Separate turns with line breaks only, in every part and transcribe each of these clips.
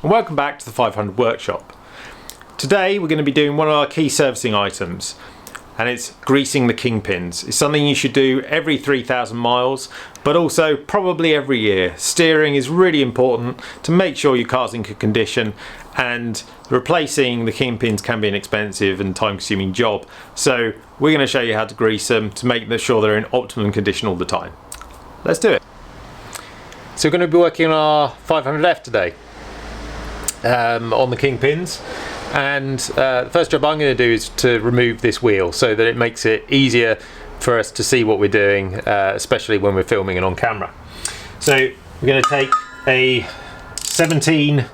and welcome back to the 500 Workshop. Today we're going to be doing one of our key servicing items, and it's greasing the kingpins. It's something you should do every 3,000 miles, but also probably every year. Steering is really important to make sure your car's in good condition, and replacing the kingpins can be an expensive and time-consuming job. So we're going to show you how to grease them to make sure they're in optimum condition all the time. Let's do it. So we're going to be working on our 500F today on the kingpins, and the first job I'm going to do is to remove this wheel so that it makes it easier for us to see what we're doing, especially when we're filming and on camera. So we're going to take a 17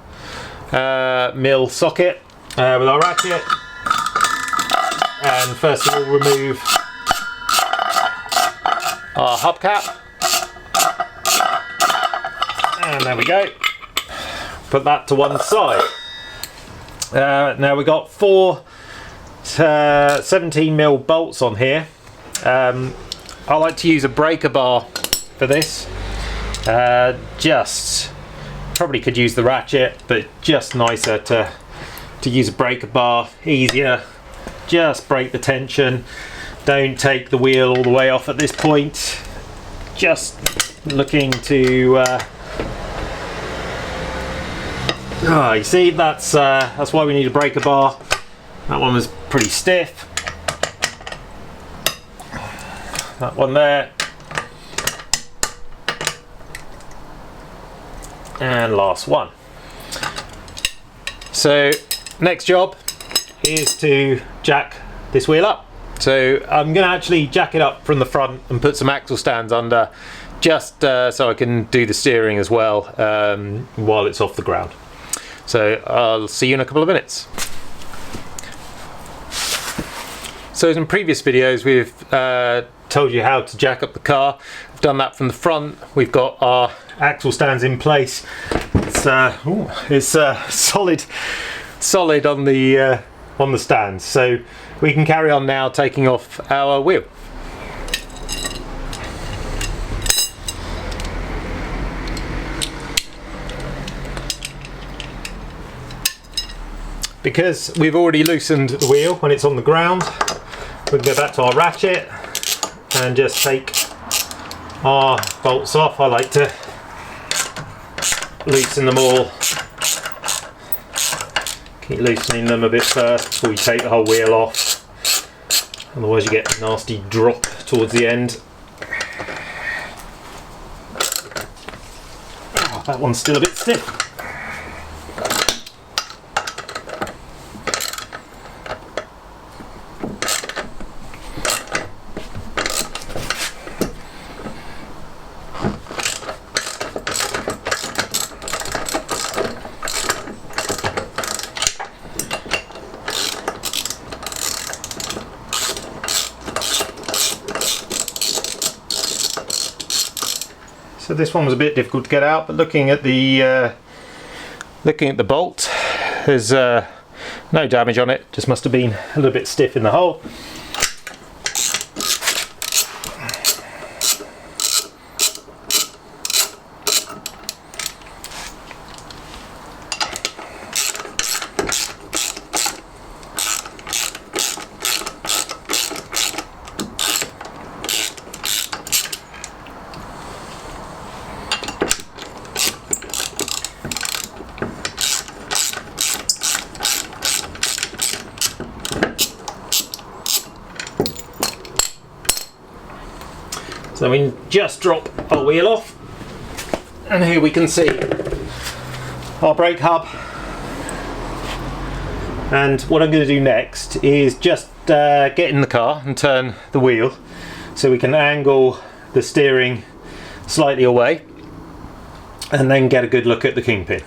mil socket with our ratchet, and first of all remove our hubcap. And there we go. Put that to one side. Now we've got four 17mm bolts on here. I like to use a breaker bar for this. Probably could use the ratchet, but just nicer to use a breaker bar. Easier. Just break the tension. Don't take the wheel all the way off at this point. Just looking to you see, that's why we need a breaker bar. That one was pretty stiff. That one there. And last one. So next job is to jack this wheel up. So I'm going to actually jack it up from the front and put some axle stands under, just so I can do the steering as well while it's off the ground. So I'll see you in a couple of minutes. So in previous videos we've told you how to jack up the car. We've done that from the front. We've got our axle stands in place. It's solid on the stands. So we can carry on now taking off our wheel. Because we've already loosened the wheel when it's on the ground, we can go back to our ratchet and just take our bolts off. I like to loosen them all. Keep loosening them a bit first before you take the whole wheel off. Otherwise you get a nasty drop towards the end. Oh, that one's still a bit stiff. So this one was a bit difficult to get out, but looking at the bolt, there's no damage on it. Just must have been a little bit stiff in the hole. So we can just drop our wheel off, and here we can see our brake hub. And what I'm going to do next is just get in the car and turn the wheel so we can angle the steering slightly away and then get a good look at the kingpin.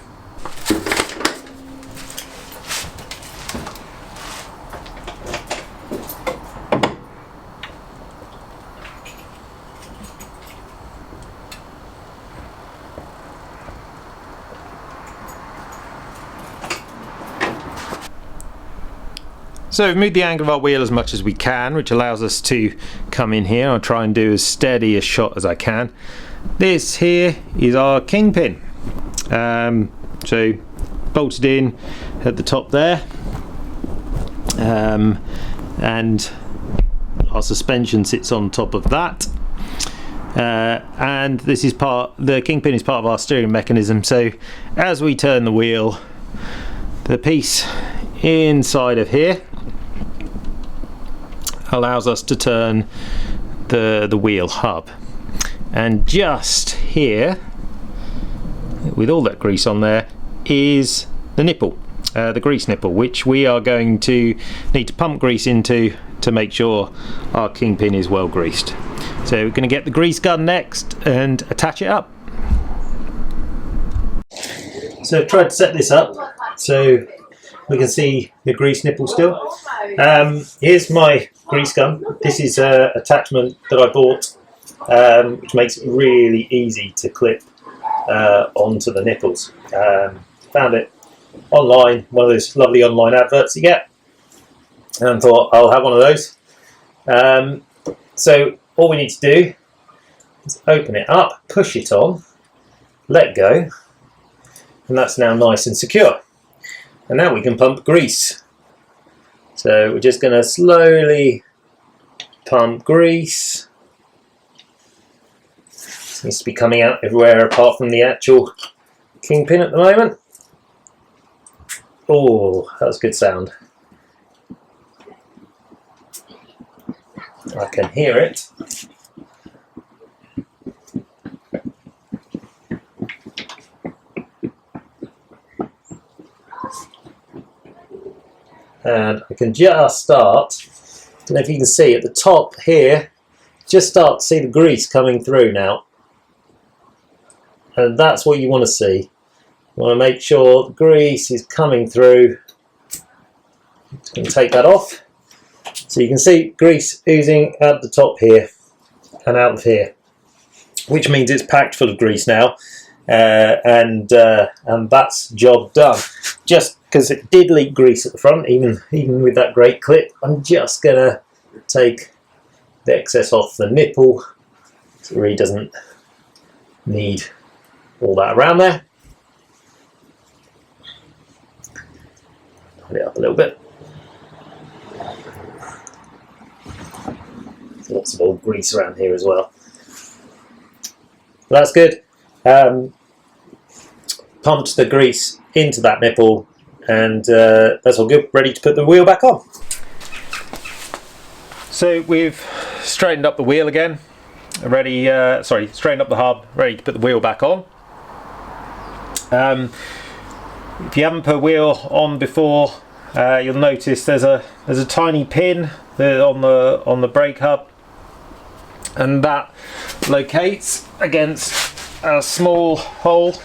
So we've moved the angle of our wheel as much as we can, which allows us to come in here. I'll try and do as steady a shot as I can. This here is our kingpin. So bolted in at the top there, and our suspension sits on top of that. And this is the Kingpin is part of our steering mechanism, so as we turn the wheel, the piece inside of here allows us to turn the wheel hub. And just here, with all that grease on there, is the nipple, the grease nipple, which we are going to need to pump grease into to make sure our Kingpin is well greased. So we're going to get the grease gun next and attach it up. So I've tried to set this up so we can see the grease nipple still. Here's my grease gun. This is an attachment that I bought, which makes it really easy to clip onto the nipples. Found it online, one of those lovely online adverts you get, and thought I'll have one of those. So all we need to do is open it up, push it on, let go, and that's now nice and secure. And now we can pump grease. So we're just going to slowly pump grease. It seems to be coming out everywhere apart from the actual Kingpin at the moment. Oh, that was a good sound. I can hear it. And I can just start, I don't know if you can see at the top here, just start to see the grease coming through now. And that's what you want to see. You want to make sure the grease is coming through. Just going to take that off. So you can see grease oozing out the top here and out of here, which means it's packed full of grease now, and that's job done. Just because it did leak grease at the front, even with that great clip, I'm just gonna take the excess off the nipple, so it really doesn't need all that around there. Put it up a little bit. Lots of old grease around here as well. But that's good. Pumped the grease into that nipple, and that's all good. Ready to put the wheel back on. So we've straightened up the wheel again. Straightened up the hub. Ready to put the wheel back on. If you haven't put a wheel on before, you'll notice there's a tiny pin on the brake hub, and that locates against a small hole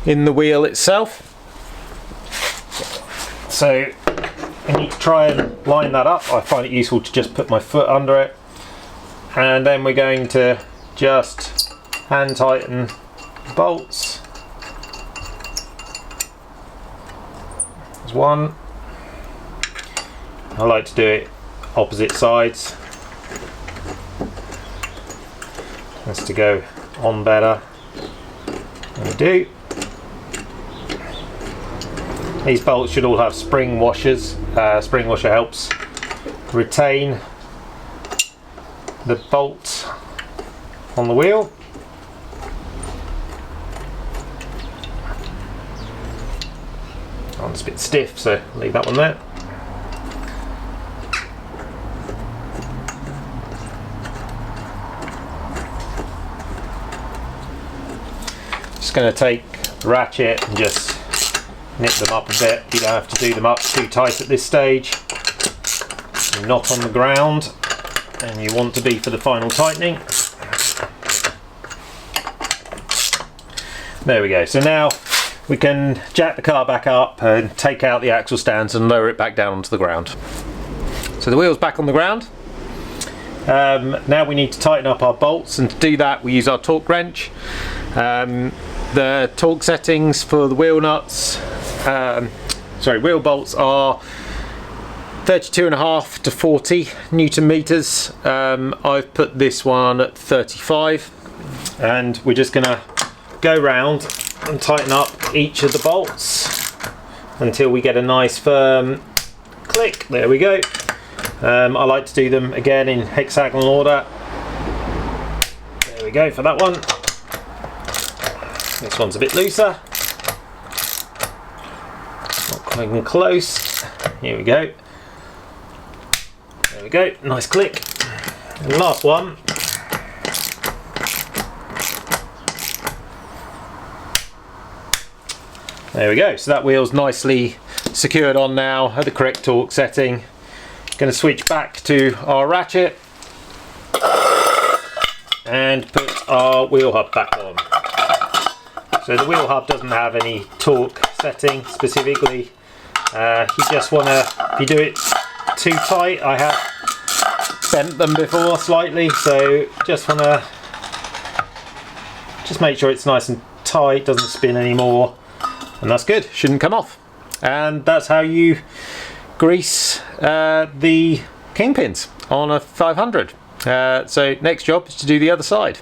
in the wheel itself. So I need to try and line that up. I find it useful to just put my foot under it, and then we're going to just hand tighten the bolts. There's one. I like to do it opposite sides. That's to go on better. There we do. These bolts should all have spring washers. Spring washer helps retain the bolt on the wheel. Oh, it's a bit stiff, so leave that one there. Just going to take the ratchet and just nip them up a bit. You don't have to do them up too tight at this stage. You're not on the ground, and you want to be for the final tightening. There we go. So now we can jack the car back up and take out the axle stands and lower it back down onto the ground. So the wheel's back on the ground. Now we need to tighten up our bolts, and to do that we use our torque wrench. The torque settings for the wheel nuts, wheel bolts are 32.5 to 40 Newton meters. I've put this one at 35, and we're just going to go round and tighten up each of the bolts. until we get a nice firm click. There we go. I like to do them again in hexagonal order. There we go for that one. This one's a bit looser. Not quite even close. Here we go. There we go. Nice click. And last one. There we go. So that wheel's nicely secured on now at the correct torque setting. Going to switch back to our ratchet and put our wheel hub back on. So the wheel hub doesn't have any torque setting specifically. You just want to, if you do it too tight, I have bent them before slightly, so just want to make sure it's nice and tight, doesn't spin anymore, and that's good, shouldn't come off. And that's how you grease the Kingpins on a 500. So next job is to do the other side.